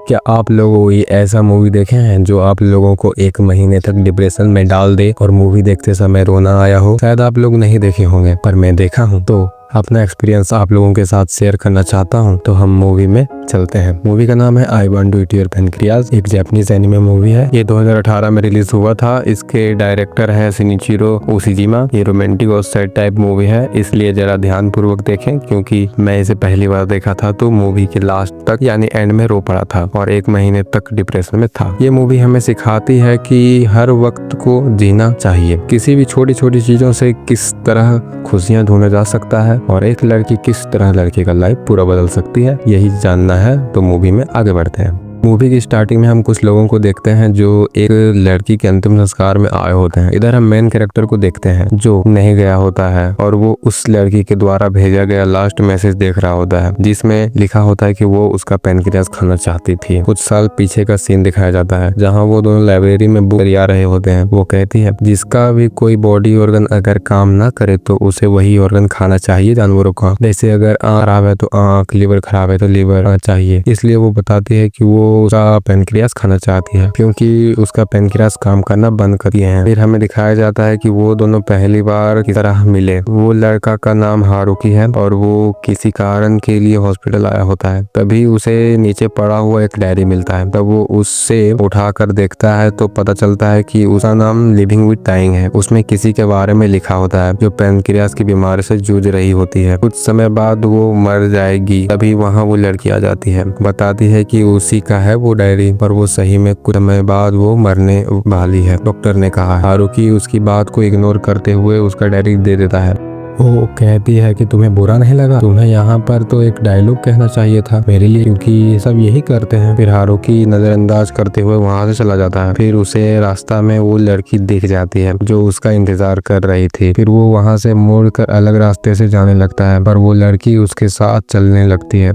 क्या आप लोग कोई ऐसा मूवी देखे हैं जो आप लोगों को 1 महीने तक डिप्रेशन में डाल दे और मूवी देखते समय रोना आया हो? शायद आप लोग नहीं देखे होंगे, पर मैं देखा हूँ, तो अपना एक्सपीरियंस आप लोगों के साथ शेयर करना चाहता हूँ। तो हम मूवी में चलते हैं। मूवी का नाम है I want to eat your pancreas. एक जापानीज एनिमे मूवी है। ये 2018 में रिलीज हुआ था। इसके डायरेक्टर है शिनिचिरो उशिजिमा। ये रोमांटिक और सैड टाइप मूवी है, इसलिए जरा ध्यान पूर्वक देखें, क्योंकि मैं इसे पहली बार देखा था तो मूवी के लास्ट तक यानी एंड में रो पड़ा था और 1 महीने तक डिप्रेशन में था। ये मूवी हमें सिखाती है कि हर वक्त को जीना चाहिए। किसी भी छोटी छोटी चीजों से किस तरह खुशियां ढूंढा जा सकता है और एक लड़की किस तरह लड़के का लाइफ पूरा बदल सकती है, यही जानना है। तो मूवी में आगे बढ़ते हैं। मूवी की स्टार्टिंग में हम कुछ लोगों को देखते हैं जो एक लड़की के अंतिम संस्कार में आए होते हैं। इधर हम मेन कैरेक्टर को देखते हैं जो नहीं गया होता है और वो उस लड़की के द्वारा भेजा गया लास्ट मैसेज देख रहा होता है, जिसमें लिखा होता है कि वो उसका पैनक्रियाज खाना चाहती थी। कुछ साल पीछे का सीन दिखाया जाता है जहाँ वो दोनों लाइब्रेरी में बुक आ रहे होते हैं। वो कहती है जिसका भी कोई बॉडी ऑर्गन अगर काम ना करे तो उसे वही ऑर्गन खाना चाहिए जानवरों का। जैसे अगर आँख खराब है तो आँख, लिवर खराब है तो लिवर चाहिए। इसलिए वो बताती है कि वो उसका पैनक्रियाज खाना चाहती है क्योंकि उसका पैनक्रियाज काम करना बंद कर दिए हैं। फिर हमें दिखाया जाता है कि वो दोनों पहली बार की तरह मिले। वो लड़का का नाम हारुकी है और वो किसी कारण के लिए हॉस्पिटल आया होता है। तभी उसे नीचे पड़ा हुआ एक डायरी मिलता है। तब वो उससे उठाकर देखता है तो पता चलता है कि उसका नाम लिविंग विद डाइंग है। उसमें किसी के बारे में लिखा होता है जो पैनक्रियाज की बीमारी से जूझ रही होती है। कुछ समय बाद वो मर जाएगी। तभी वहाँ वो लड़की आ जाती है, बताती है कि उसी का है वो डायरी, पर वो सही में कुछ समय बाद वो मरने वाली है, डॉक्टर ने कहा। हारुकी उसकी बात को इग्नोर करते हुए उसका डायरी दे देता है। वो कहती है कि तुम्हें बुरा नहीं लगा? तुम्हें यहाँ पर तो एक डायलॉग कहना चाहिए था मेरे लिए, क्योंकि सब यही करते हैं। फिर हारुकी नजरअंदाज करते हुए वहाँ से चला जाता है। फिर उसे रास्ता में वो लड़की दिख जाती है जो उसका इंतजार कर रही थी। फिर वो वहाँ से मुड़कर अलग रास्ते से जाने लगता है, पर वो लड़की उसके साथ चलने लगती है।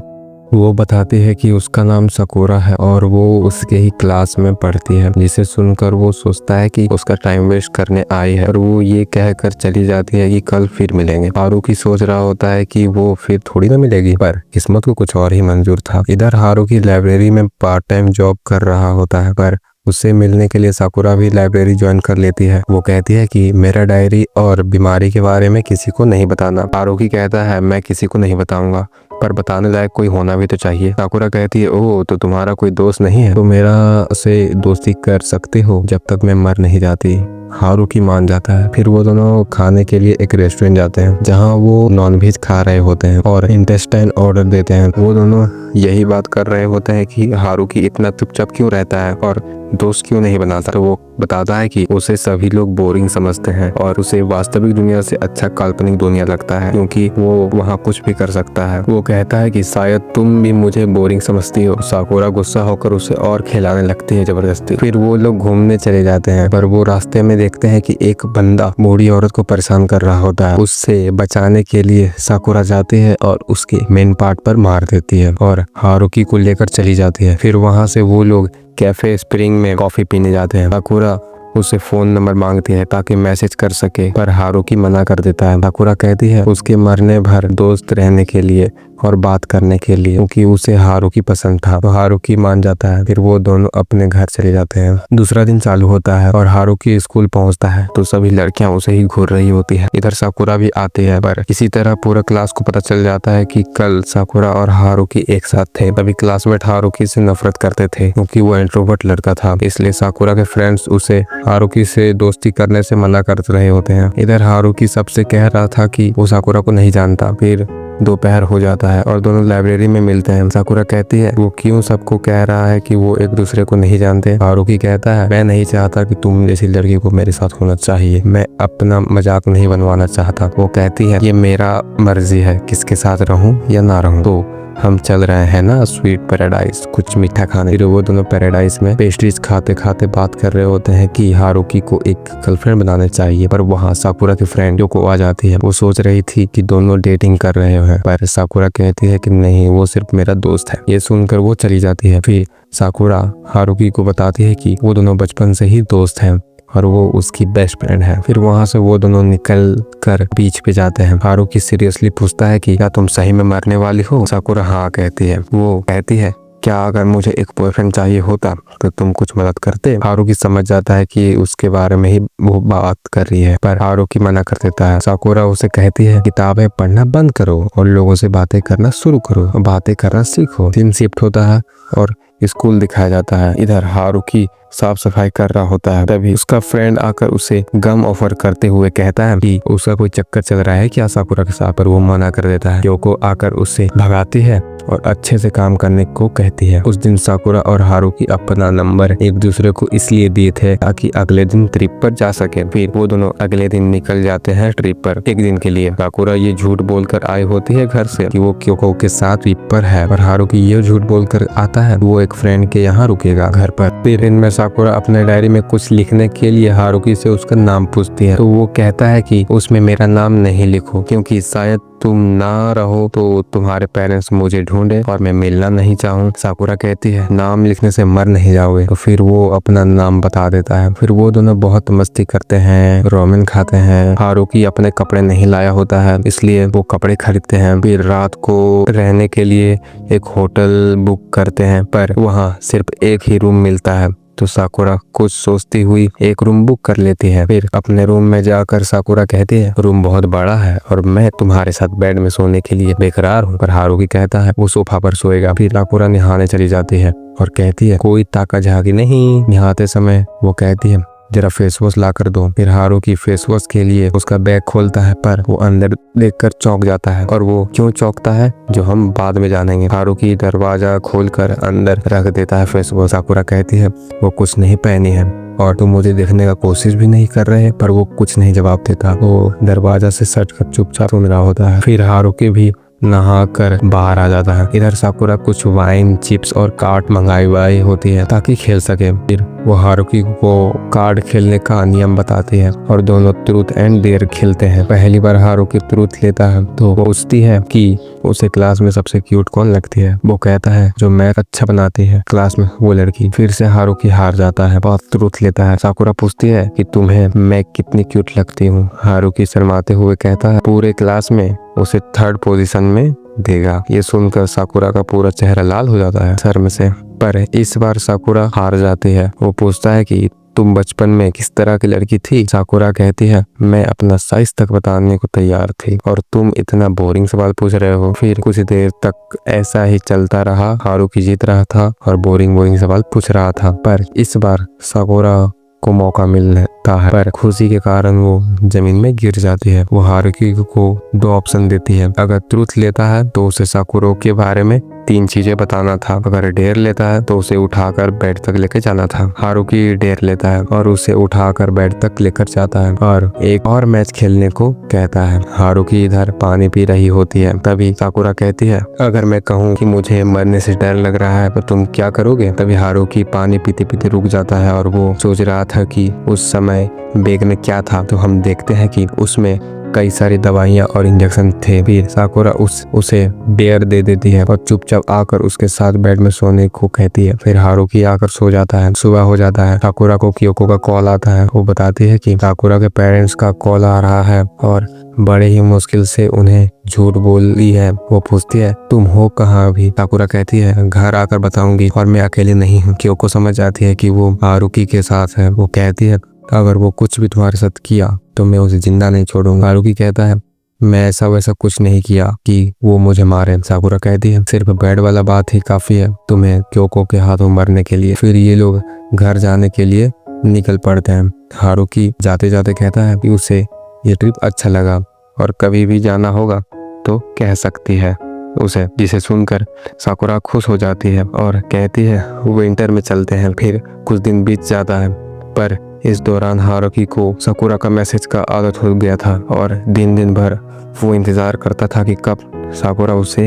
वो बताती है कि उसका नाम सकुरा है और वो उसके ही क्लास में पढ़ती है, जिसे सुनकर वो सोचता है कि उसका टाइम वेस्ट करने आई है और वो ये कहकर चली जाती है कि कल फिर मिलेंगे। हारुकी सोच रहा होता है कि वो फिर थोड़ी ना मिलेगी, पर किस्मत को कुछ और ही मंजूर था। इधर हारुकी लाइब्रेरी में पार्ट टाइम जॉब कर रहा होता है, पर उससे मिलने के लिए साकुरा भी लाइब्रेरी ज्वाइन कर लेती है। वो कहती है कि मेरा डायरी और बीमारी के बारे में किसी को नहीं बताना। हारुकी कहता है मैं किसी को नहीं बताऊंगा, पर बताने लायक कोई होना भी तो चाहिए। साकुरा कहती है ओह तो तुम्हारा कोई दोस्त नहीं है? तो मेरा से दोस्ती कर सकते हो जब तक मैं मर नहीं जाती। हारुकी मान जाता है। फिर वो दोनों खाने के लिए एक रेस्टोरेंट जाते हैं जहाँ वो नॉनवेज खा रहे होते हैं और इंटेस्टाइन ऑर्डर देते हैं। वो दोनों यही बात कर रहे होते हैं कि हारुकी इतना चुपचाप क्यों रहता है और दोस्त क्यों नहीं बनाता। तो वो बताता है कि उसे सभी लोग बोरिंग समझते हैं और उसे वास्तविक दुनिया से अच्छा काल्पनिक दुनिया लगता है क्योंकि वो वहाँ कुछ भी कर सकता है। वो कहता है कि शायद तुम भी मुझे बोरिंग समझती हो। साकुरा गुस्सा होकर उसे और खिलाने लगती है जबरदस्ती। फिर वो लोग घूमने चले जाते हैं, पर वो रास्ते में देखते हैं कि एक बंदा बूढ़ी औरत को परेशान कर रहा होता है। उससे बचाने के लिए साकुरा जाती है और उसके मेन पार्ट पर मार देती है और हारुकी को लेकर चली जाती है। फिर वहाँ से वो लोग कैफे स्प्रिंग में कॉफी पीने जाते हैं। साकुरा उससे फोन नंबर मांगती है ताकि मैसेज कर सके, पर हारुकी मना कर देता है। साकुरा कहती है उसके मरने भर दोस्त रहने के लिए और बात करने के लिए, क्योंकि उसे हारुकी पसंद था। तो हारुकी मान जाता है। फिर वो दोनों अपने घर चले जाते हैं। दूसरा दिन चालू होता है और हारुकी स्कूल पहुंचता है तो सभी लड़कियां उसे ही घूर रही होती है। इधर साकुरा भी आती है, पर किसी तरह पूरा क्लास को पता चल जाता है कि कल साकुरा और हारुकी एक साथ थे। तभी क्लासमेट हारुकी से नफरत करते थे क्योंकि वो इंट्रोवर्ट लड़का था, इसलिए साकुरा के फ्रेंड्स उसे हारुकी से दोस्ती करने से मना कर रहे होते हैं। इधर हारुकी सबसे कह रहा था कि वो साकुरा को नहीं जानता। फिर दोपहर हो जाता है और दोनों लाइब्रेरी में मिलते हैं। साकुरा कहती है वो क्यों सबको कह रहा है कि वो एक दूसरे को नहीं जानते। हारुकी कहता है मैं नहीं चाहता कि तुम जैसी लड़की को मेरे साथ होना चाहिए, मैं अपना मजाक नहीं बनवाना चाहता। वो कहती है ये मेरा मर्जी है किसके साथ रहूं या ना रहूं, तो हम चल रहे हैं ना स्वीट पैराडाइज कुछ मीठा खाने। फिर वो दोनों पैराडाइज में पेस्ट्रीज खाते खाते बात कर रहे होते हैं कि हारुकी को एक गर्लफ्रेंड बनाने चाहिए, पर वहाँ साकुरा की फ्रेंड जो को आ जाती है। वो सोच रही थी कि दोनों डेटिंग कर रहे हैं, पर साकुरा कहती है कि नहीं वो सिर्फ मेरा दोस्त है। ये सुनकर वो चली जाती है। फिर साकुरा हारुकी को बताती है कि वो दोनों बचपन से ही दोस्त हैं और वो उसकी बेस्ट फ्रेंड है। फिर वहाँ से वो दोनों निकल कर बीच पे जाते हैं। हारुकी सीरियसली पूछता है कि क्या तुम सही में मरने वाली हो? साकुरा हाँ कहती है। वो कहती है क्या अगर मुझे एक बॉयफ्रेंड चाहिए होता तो तुम कुछ मदद करते। हारुकी समझ जाता है कि उसके बारे में ही वो बात कर रही है, पर हारुकी मना कर देता है। साकुरा उसे कहती है किताबें पढ़ना बंद करो और लोगों से बातें करना शुरू करो, बातें करना सीखो। दिन शिफ्ट होता है और स्कूल दिखाया जाता है। इधर हारुकी साफ सफाई कर रहा होता है, तभी उसका फ्रेंड आकर उसे गम ऑफर करते हुए कहता है कि उसका कोई चक्कर चल रहा है क्या साकुरा के साथ, पर वो मना कर देता है। क्योको आकर उससे भगाती है और अच्छे से काम करने को कहती है। उस दिन साकुरा और हारुकी अपना नंबर एक दूसरे को इसलिए दिए थे ताकि अगले दिन ट्रिप पर जा सके। फिर वो दोनों अगले दिन निकल जाते हैं ट्रिप पर एक दिन के लिए। साकुरा ये झूठ बोलकर आई होती है घर से कि वो क्योको के साथ ट्रिप पर है, और हारुकी ये झूठ बोलकर आता है वो एक फ्रेंड के यहाँ रुकेगा घर पर। फिर दिन में साकुरा अपने डायरी में कुछ लिखने के लिए हारुकी से उसका नाम पूछती है, तो वो कहता है कि उसमें मेरा नाम नहीं लिखो क्योंकि शायद तुम ना रहो तो तुम्हारे पेरेंट्स मुझे ढूंढे और मैं मिलना नहीं चाहूँ। साकुरा कहती है नाम लिखने से मर नहीं जाओगे, तो फिर वो अपना नाम बता देता है। फिर वो दोनों बहुत मस्ती करते हैं, रोमेन खाते हैं। हारुकी अपने कपड़े नहीं लाया होता है इसलिए वो कपड़े खरीदते हैं। फिर रात को रहने के लिए एक होटल बुक करते हैं, पर वहाँ सिर्फ एक ही रूम मिलता है, तो साकुरा कुछ सोचती हुई एक रूम बुक कर लेती है। फिर अपने रूम में जाकर साकुरा कहती है रूम बहुत बड़ा है और मैं तुम्हारे साथ बेड में सोने के लिए बेकरार हूँ, पर हारुकी कहता है वो सोफा पर सोएगा। फिर साकुरा नहाने चली जाती है और कहती है कोई ताका झाकी नहीं। नहाते समय वो कहती है जरा फेस वॉश ला कर दो। फिर हारुकी फेस वॉश के लिए उसका बैग खोलता है, पर वो अंदर देखकर चौंक जाता है, और वो क्यों चौंकता है जो हम बाद में जानेंगे। हारुकी दरवाजा खोलकर अंदर रख देता है फेस वॉश। साकुरा कहती है वो कुछ नहीं पहनी है और तुम मुझे देखने का कोशिश भी नहीं कर रहे, पर वो कुछ नहीं जवाब देता। वो दरवाजा से सट कर चुपचाप सुन रहा होता है। फिर हारुकी भी नहा कर बाहर आ जाता है। इधर साकुरा कुछ वाइन, चिप्स और कार्ड मंगाई होती है ताकि खेल सके। फिर वो हारुकी को कार्ड खेलने का नियम बताती है और दोनों ट्रूथ एंड डेयर खेलते हैं। पहली बार हारुकी ट्रूथ लेता है तो वो पूछती है कि उसे क्लास में सबसे क्यूट कौन लगती है। वो कहता है जो मैथ अच्छा बनाती है क्लास में वो लड़की। फिर से हारुकी हार जाता है और ट्रूथ लेता है। साकुरा पूछती है कि तुम्हें मैं कितनी क्यूट लगती हूँ। हारुकी शर्माते हुए कहता है पूरे क्लास में उसे थर्ड पोजीशन में देगा। ये सुनकर साकुरा का पूरा चेहरा लाल हो जाता है शर्म से, पर इस बार साकुरा हार जाती है। वो पूछता है कि तुम बचपन में किस तरह की लड़की थी। साकुरा कहती है मैं अपना साइज तक बताने को तैयार थी और तुम इतना बोरिंग सवाल पूछ रहे हो। फिर कुछ देर तक ऐसा ही चलता रहा। हारुकी जीत रहा था और बोरिंग सवाल पूछ रहा था, पर इस बार साकुरा को मौका मिलता है, पर खुशी के कारण वो जमीन में गिर जाती है। वो हारुकी को 2 ऑप्शन देती है। अगर ट्रूथ लेता है तो उसे साकुरा के बारे में 3 चीजें बताना था, अगर डेयर लेता है तो उसे उठाकर बेड तक लेकर जाना था। हारुकी डेयर लेता है और उसे उठाकर बेड तक लेकर जाता है और एक और मैच खेलने को कहता है। हारुकी इधर पानी पी रही होती है, तभी साकुरा कहती है अगर मैं कहूँ कि मुझे मरने से डर लग रहा है तो तुम क्या करोगे। तभी हारुकी पानी पीते पीते रुक जाता है और वो सोच रहा था कि उस समय बैग में क्या था, तो हम देखते हैं कि उसमें कई सारी दवाइयाँ और इंजेक्शन थे। फिर साकुरा उसे डेयर दे देती है और चुपचाप आकर उसके साथ बेड में सोने को कहती है। फिर हारुकी आकर सो जाता है। सुबह हो जाता है। साकुरा को क्योको का कॉल आता है। वो बताती है कि साकुरा के पेरेंट्स का कॉल आ रहा है और बड़े ही मुश्किल से उन्हें झूठ बोली है। वो पूछती है तुम हो कहाँ अभी। साकुरा कहती है घर आकर बताऊंगी और मैं अकेली नहीं हूँ। क्योको समझ जाती है कि वो हारुकी के साथ है। वो कहती है अगर वो कुछ भी तुम्हारे साथ किया तो मैं उसे जिंदा नहीं छोड़ूंगा। हारुकी कहता है मैं ऐसा वैसा कुछ नहीं किया कि वो मुझे मारे। साकुरा कहती है सिर्फ बेड वाला बात ही काफी है तुम्हें क्योको के हाथों मरने के लिए। फिर ये लोग घर जाने के लिए निकल पड़ते हैं। हारुकी जाते जाते कहता है कि उसे ये ट्रिप अच्छा लगा और कभी भी जाना होगा तो कह सकती है उसे, जिसे सुनकर साकुरा खुश हो जाती है और कहती है विंटर में चलते हैं। फिर कुछ दिन बीत जाता है, पर इस दौरान हारुकी को साकुरा का मैसेज का आदत हो गया था और दिन भर वो इंतजार करता था कि कब साकुरा उसे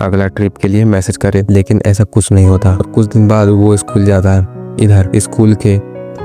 अगला ट्रिप के लिए मैसेज करे, लेकिन ऐसा कुछ नहीं होता। और कुछ दिन बाद वो स्कूल जाता है। इधर स्कूल के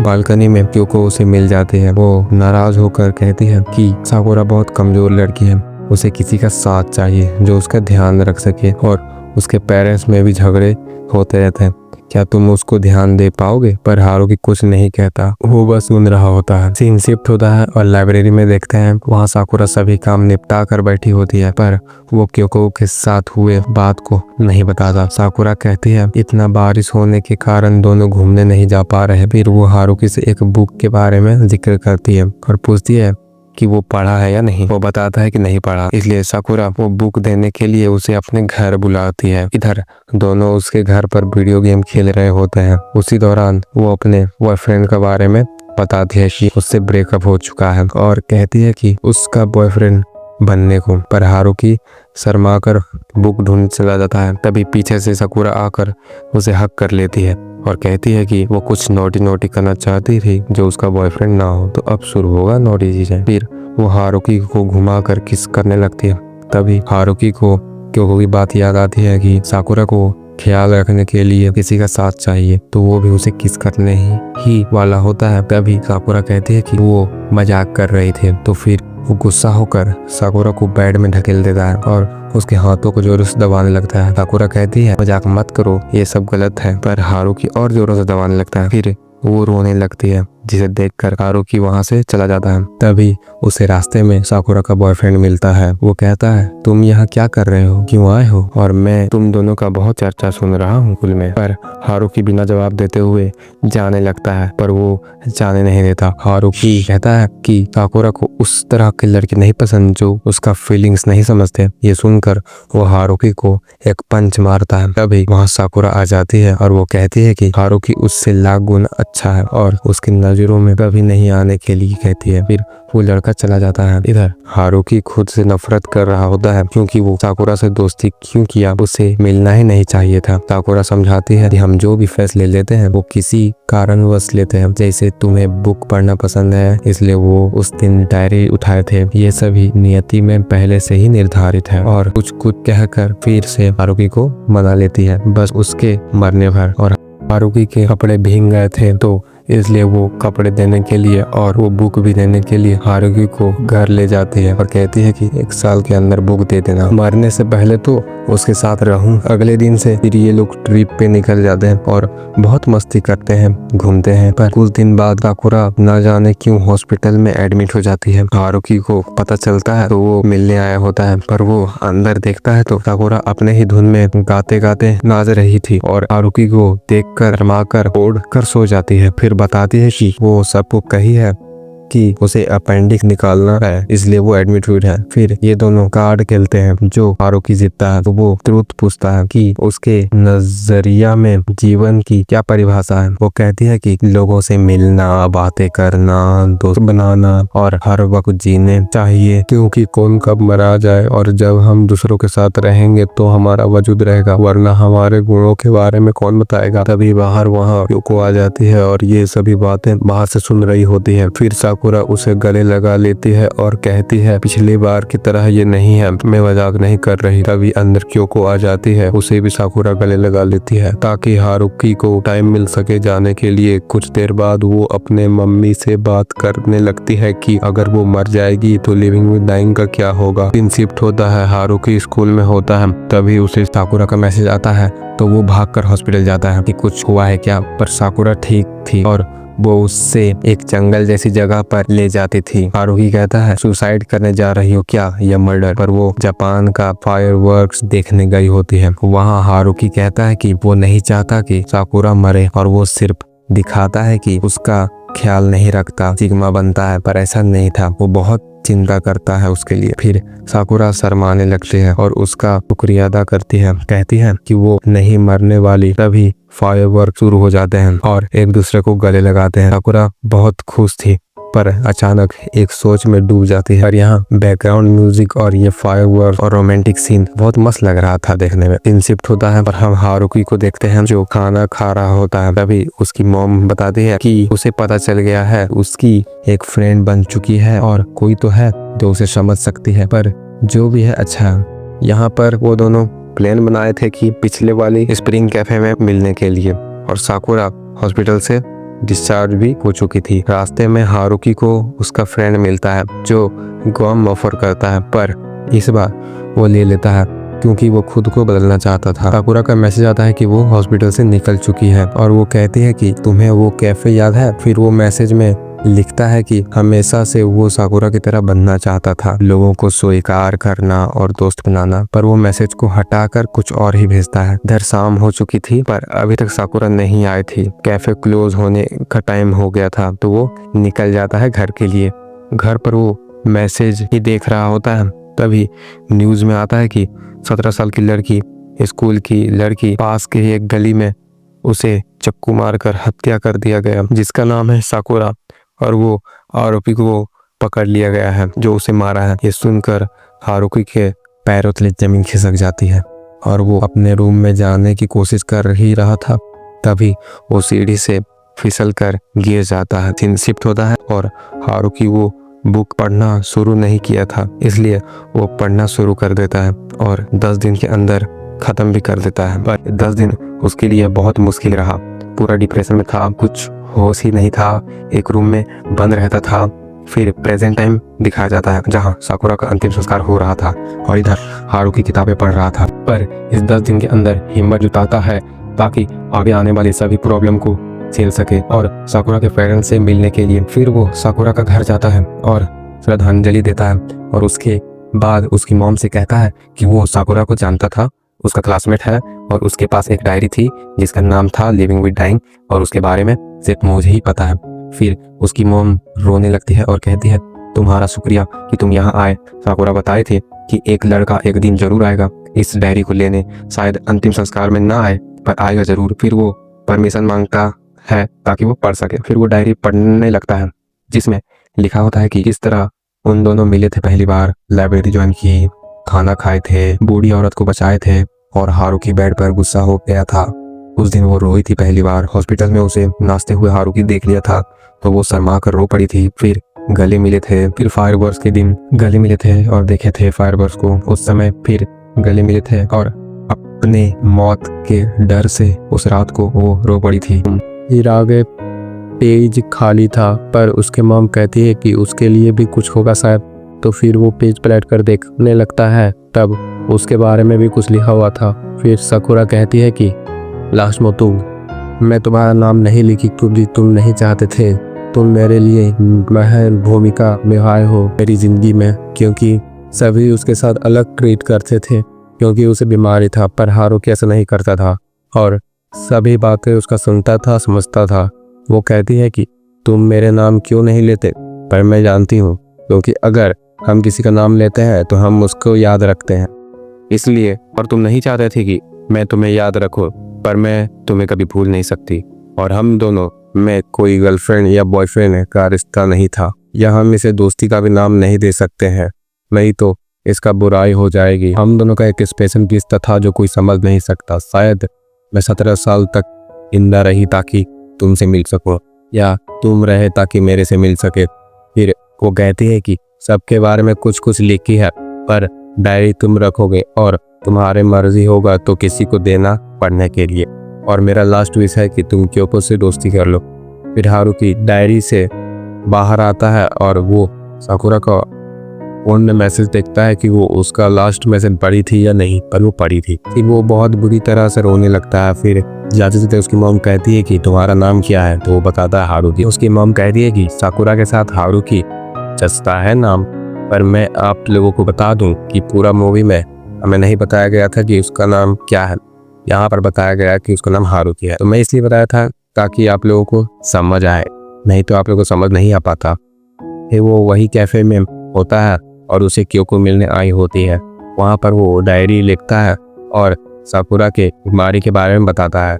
बालकनी में क्योको उसे मिल जाती है। वो नाराज होकर कहती है कि साकुरा बहुत कमजोर लड़की है, उसे किसी का साथ चाहिए जो उसका ध्यान रख सके, और उसके पेरेंट्स में भी झगड़े होते रहते हैं। क्या तुम उसको ध्यान दे पाओगे? पर हारुकी कुछ नहीं कहता, वो बस सुन रहा होता है। सीन शिफ्ट होता है और लाइब्रेरी में देखते हैं वहाँ साकुरा सभी काम निपटा कर बैठी होती है, पर वो क्योको के साथ हुए बात को नहीं बताता। साकुरा कहती है इतना बारिश होने के कारण दोनों घूमने नहीं जा पा रहे। फिर वो हारुकी से एक बुक के बारे में जिक्र करती है और पूछती है कि वो पढ़ा है या नहीं। वो बताता है कि नहीं पढ़ा, इसलिए साकुरा वो बुक देने के लिए उसे अपने घर बुलाती है। इधर दोनों उसके घर पर वीडियो गेम खेल रहे होते हैं। उसी दौरान वो अपने बॉयफ्रेंड के बारे में बताती है कि उससे ब्रेकअप हो चुका है और कहती है कि उसका बॉयफ्रेंड बनने को। पर हारुकी शर्मा कर बुक ढूंढ चला जाता है। तभी पीछे से साकुरा आकर उसे हक कर लेती है और कहती है कि वो कुछ नोटी नोटी करना चाहती थी जो उसका बॉयफ्रेंड ना हो, तो अब शुरू होगा नोटी चीजें। फिर वो हारुकी को घुमाकर किस करने लगती है। तभी हारुकी को क्योको की बात याद आती है कि साकुरा को ख्याल रखने के लिए किसी का साथ चाहिए, तो वो भी उसे किस करने ही वाला होता है। तभी साकुरा कहती है कि वो मजाक कर रही थी। तो फिर वो गुस्सा होकर साकुरा को बेड में ढकेल देता है और उसके हाथों को जोरों से दबाने लगता है। साकुरा कहती है मजाक मत करो, ये सब गलत है, पर हारुकी और जोरों से दबाने लगता है। फिर वो रोने लगती है, जिसे देखकर हारुकी वहां से चला जाता है। तभी उसे रास्ते में साकुरा का बॉयफ्रेंड मिलता है। वो कहता है तुम यहाँ क्या कर रहे हो, क्यों आए हो? और मैं तुम दोनों का बहुत चर्चा सुन रहा हूँ स्कूल में। पर हारुकी बिना जवाब देते हुए जाने लगता है, पर वो जाने नहीं देता। हारुकी कहता है कि साकुरा को उस तरह के लड़के नहीं पसंद जो उसका फीलिंग्स नहीं समझते। ये सुनकर वो हारुकी को एक पंच मारता है। तभी वहाँ साकुरा आ जाती है और वो कहती है कि हारुकी उससे लाख गुना अच्छा है और उसकी नजरों में कभी नहीं आने के लिए कहती है। फिर वो लड़का चला जाता है। इधर हारुकी खुद से नफरत कर रहा होता है क्योंकि वो साकुरा से दोस्ती क्यों किया, उसे मिलना ही नहीं चाहिए था। साकुरा समझाती है कि हम जो भी फैसले लेते हैं वो किसी कारणवश लेते हैं, जैसे तुम्हें बुक पढ़ना पसंद है इसलिए वो उस दिन डायरी उठाए थे, ये सभी नियति में पहले से ही निर्धारित है। और कुछ कहकर फिर से हारुकी को मना लेती है, बस उसके मरने भर। और हारुकी के कपड़े भीग गए थे तो इसलिए वो कपड़े देने के लिए और वो बुक भी देने के लिए हारुकी को घर ले जाती है और कहती है कि 1 साल के अंदर बुक दे देना, मरने से पहले तो उसके साथ रहूं। अगले दिन से फिर ये लोग ट्रिप पे निकल जाते हैं और बहुत मस्ती करते हैं, घूमते हैं। पर कुछ दिन बाद साकुरा न जाने क्यों हॉस्पिटल में एडमिट हो जाती है। हारुकी को पता चलता है तो वो मिलने आया होता है, पर वो अंदर देखता है तो साकुरा अपने ही धुन में गाते गाते नाच रही थी और हारुकी को देख कर रमाकर ओढ़ कर सो जाती है। फिर बताती है कि वो सबको कही है कि उसे अपेंडिक्स निकालना है इसलिए वो एडमिट हुई है। फिर ये दोनों कार्ड खेलते हैं, जो हारुकी जीतता है तो वो ट्रुथ पूछता है कि उसके नजरिया में जीवन की क्या परिभाषा है। वो कहती है कि लोगों से मिलना, बातें करना, दोस्त बनाना और हर वक्त जीने चाहिए, क्योंकि कौन कब मरा जाए और जब हम दूसरों के साथ रहेंगे तो हमारा वजूद रहेगा, वरना हमारे गुणों के बारे में कौन बताएगा। तभी बाहर वहाँ क्योको आ जाती है और ये सभी बातें बाहर से सुन रही होती है। फिर साकुरा उसे गले लगा लेती है और कहती है पिछली बार की तरह ये नहीं है, मैं मजाक नहीं कर रही। तभी अंदर क्योको आ जाती है, उसे भी साकुरा गले लगा लेती है ताकि हारुकी को टाइम मिल सके जाने के लिए। कुछ देर बाद वो अपने मम्मी से बात करने लगती है कि अगर वो मर जाएगी तो लिविंग विद डाइंग का क्या होगा। दिन शिफ्ट होता है, हारुकी स्कूल में होता है। तभी उसे साकुरा का मैसेज आता है तो वो भागकर हॉस्पिटल जाता है कि कुछ हुआ है क्या, पर साकुरा ठीक थी और वो उससे एक जंगल जैसी जगह पर ले जाती थी। हारुकी कहता है सुसाइड करने जा रही हो क्या या मर्डर, पर वो जापान का फायरवर्क्स देखने गई होती है। वहाँ हारुकी कहता है कि वो नहीं चाहता कि साकुरा मरे और वो सिर्फ दिखाता है कि उसका ख्याल नहीं रखता, सिग्मा बनता है, पर ऐसा नहीं था, वो बहुत चिंता करता है उसके लिए। फिर साकुरा शर्माने लगती है और उसका शुक्रिया अदा करती है, कहती है कि वो नहीं मरने वाली। तभी फायरवर्क शुरू हो जाते हैं और एक दूसरे को गले लगाते हैं। साकुरा बहुत खुश थी पर अचानक एक सोच में डूब जाती है। और यहाँ बैकग्राउंड म्यूजिक और ये फायरवर्क और रोमांटिक सीन बहुत मस्त लग रहा था देखने में। दिन शिफ्ट होता है पर हम हारुकी को देखते हैं जो खाना खा रहा होता है। तभी उसकी मॉम बताती है कि उसे पता चल गया है उसकी एक फ्रेंड बन चुकी है और कोई तो है जो उसे समझ सकती है, पर जो भी है अच्छा है। यहाँ पर वो दोनों प्लान बनाए थे कि पिछले वाली स्प्रिंग कैफे में मिलने के लिए, और साकुरा हॉस्पिटल से डिस्चार्ज भी हो चुकी थी। रास्ते में हारुकी को उसका फ्रेंड मिलता है जो गम ऑफर करता है, पर इस बार वो ले लेता है क्योंकि वो खुद को बदलना चाहता था। साकुरा का मैसेज आता है कि वो हॉस्पिटल से निकल चुकी है और वो कहती है कि तुम्हें वो कैफे याद है। फिर वो मैसेज में लिखता है कि हमेशा से वो साकुरा की तरह बनना चाहता था, लोगों को स्वीकार करना और दोस्त बनाना, पर वो मैसेज को हटाकर कुछ और ही भेजता है। इधर शाम हो चुकी थी पर अभी तक साकुरा नहीं आई थी। कैफे क्लोज होने का टाइम हो गया था तो वो निकल जाता है घर के लिए। घर पर वो मैसेज ही देख रहा होता है, तभी न्यूज में आता है कि 17 साल की लड़की, स्कूल की लड़की, पास के ही एक गली में उसे चक्कू मारकर हत्या कर दिया गया, जिसका नाम है साकुरा, और वो आरोपी को पकड़ लिया गया है जो उसे मारा है। ये सुनकर हारुकी के पैरों तले जमीन खिसक जाती है और वो अपने रूम में जाने की कोशिश कर ही रहा था, तभी वो सीढ़ी से फिसल कर गिर जाता है। दिन शिफ्ट होता है और हारुकी वो बुक पढ़ना शुरू नहीं किया था, इसलिए वो पढ़ना शुरू कर देता है और 10 दिन के अंदर खत्म भी कर देता है। पर 10 दिन उसके लिए बहुत मुश्किल रहा। पूरा डिप्रेशन में था, कुछ होश ही नहीं था, एक रूम में बंद रहता था। फिर प्रेजेंट टाइम दिखाया जाता है जहां साकुरा का अंतिम संस्कार हो रहा था और इधर हारुकी किताबें पढ़ रहा था। पर इस 10 दिन के अंदर हिम्मत जुटाता है ताकि आगे आने वाली सभी प्रॉब्लम को झेल सके और साकुरा के पेरेंट्स से मिलने के लिए। फिर वो साकुरा का घर जाता है और श्रद्धांजलि देता है और उसके बाद उसकी मॉम से कहता है कि वो साकुरा को जानता था, उसका क्लासमेट है और उसके पास एक डायरी थी जिसका नाम था लिविंग विद डाइंग और उसके बारे में सिर्फ मुझे ही पता है। फिर उसकी मॉम रोने लगती है और कहती है, तुम्हारा शुक्रिया कि तुम यहाँ आए। साकुरा बताए थे कि एक लड़का एक दिन जरूर आएगा इस डायरी को लेने, शायद अंतिम संस्कार में ना आए पर आएगा जरूर। फिर वो परमिशन मांगता है ताकि वो पढ़ सके। फिर वो डायरी पढ़ने लगता है जिसमें लिखा होता है कि किस तरह उन दोनों मिले थे पहली बार, लाइब्रेरी ज्वाइन की, खाना खाए थे, बूढ़ी औरत को बचाए थे और हारुकी बेड पर गुस्सा हो गया था। उस दिन वो रोई थी पहली बार। हॉस्पिटल में उसे नाचते हुए हारुकी देख लिया था तो वो शर्मा कर रो पड़ी थी। फिर गले मिले थे, फिर फायरवर्क्स के दिन गले मिले थे और देखे थे फायरवर्क्स को। उस समय फिर गले मिले थे और अपने मौत के डर से उस रात को वो रो पड़ी थी। फिर आगे पेज खाली था पर उसके मॉम कहती है कि उसके लिए भी कुछ होगा शायद, तो फिर वो पेज पलट कर देखने लगता है, तब उसके बारे में भी कुछ लिखा हुआ था। फिर साकुरा कहती है कि लास्ट में मैं तुम्हारा नाम नहीं लिखी क्योंकि तुम नहीं चाहते थे, तुम मेरे लिए महत्वपूर्ण भूमिका निभाए हो मेरी जिंदगी में, क्योंकि सभी उसके साथ अलग ट्रीट करते थे क्योंकि उसे बीमारी था, पर हारुकी ऐसा नहीं करता था और सभी बातें उसका सुनता था, समझता था। वो कहती है कि तुम मेरे नाम क्यों नहीं लेते, पर मैं जानती हूँ क्योंकि अगर हम किसी का नाम लेते हैं तो हम उसको याद रखते हैं, इसलिए। और तुम नहीं चाहते थे कि मैं तुम्हें याद रखूं, पर मैं तुम्हें कभी भूल नहीं सकती और हम दोनों में कोई गर्लफ्रेंड या बॉयफ्रेंड का रिश्ता नहीं था, या हम इसे दोस्ती का भी नाम नहीं दे सकते हैं, नहीं तो इसका बुराई हो जाएगी। हम दोनों का एक स्पेशल रिश्ता था जो कोई समझ नहीं सकता। शायद मैं 17 साल तक जिंदा रही ताकि तुमसे मिल सको, या तुम रहे ताकि मेरे से मिल सके। फिर वो कहती है कि सबके बारे में कुछ कुछ लिखी है, पर डायरी तुम रखोगे और तुम्हारे मर्जी होगा तो किसी को देना पढ़ने के लिए, और मेरा लास्ट विश है कि तुम क्योको से दोस्ती कर लो। फिर हारुकी डायरी से बाहर आता है और वो साकुरा का फोन में मैसेज देखता है कि वो उसका लास्ट मैसेज पढ़ी थी या नहीं, पर वो पढ़ी थी। फिर वो बहुत बुरी तरह से रोने लगता है। फिर जाते जाते उसकी मॉम कहती है कि तुम्हारा नाम क्या है, तो वो बताता है हारुकी। उसकी मॉम कहती है कि साकुरा के साथ हारुकी जचता है नाम, पर मैं आप लोगों को बता दूं कि पूरा मूवी में हमें नहीं बताया गया था कि उसका नाम क्या है, यहाँ पर बताया गया कि उसका नाम हारुकी है। तो मैं इसलिए बताया था ताकि आप लोगों को समझ आए, नहीं तो आप लोगों को समझ नहीं आ पाता। फिर वो वही कैफे में होता है और उसे क्योको मिलने आई होती है। वहाँ पर वो डायरी लिखता है और साकुरा के बीमारी के बारे में बताता है।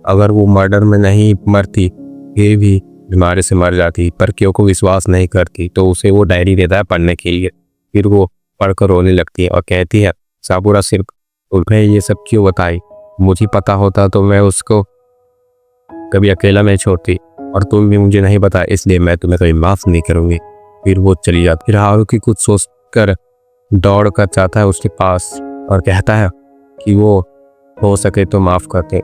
अगर वो मर्डर में नहीं मरती फिर भी बीमारी से मर जाती, पर क्योको विश्वास नहीं करती, तो उसे वो डायरी देता है पढ़ने के लिए। फिर वो पढ़कर रोने लगती है और कहती है साकुरा सिर्फ तुम्हें ये सब क्यों बताई, मुझे पता होता तो मैं उसको कभी अकेला नहीं छोड़ती, और तुम भी मुझे नहीं बताया इसलिए मैं तुम्हें कभी माफ़ नहीं करूँगी। फिर वो चली जाती। फिर हारुकी कुछ सोचकर दौड़ कर जाता है उसके पास और कहता है कि वो हो सके तो माफ़ कर दे।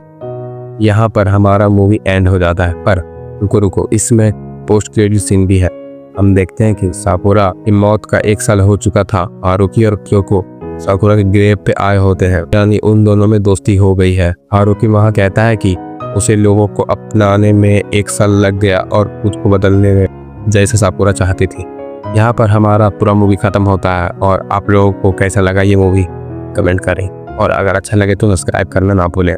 यहाँ पर हमारा मूवी एंड हो जाता है, पर रुको, इसमें पोस्ट क्रेडिट सीन भी है। हम देखते हैं कि साकुरा की मौत का 1 साल हो चुका था। हारुकी और क्योको साकुरा के ग्रेव पे आए होते हैं, यानी उन दोनों में दोस्ती हो गई है। हारुकी वहाँ कहता है कि उसे लोगों को अपनाने में 1 साल लग गया और खुद को बदलने में, जैसे साकुरा चाहती थी। यहाँ पर हमारा पूरा मूवी खत्म होता है। और आप लोगों को कैसा लगा ये मूवी कमेंट करें, और अगर अच्छा लगे तो सब्सक्राइब करना ना भूलें।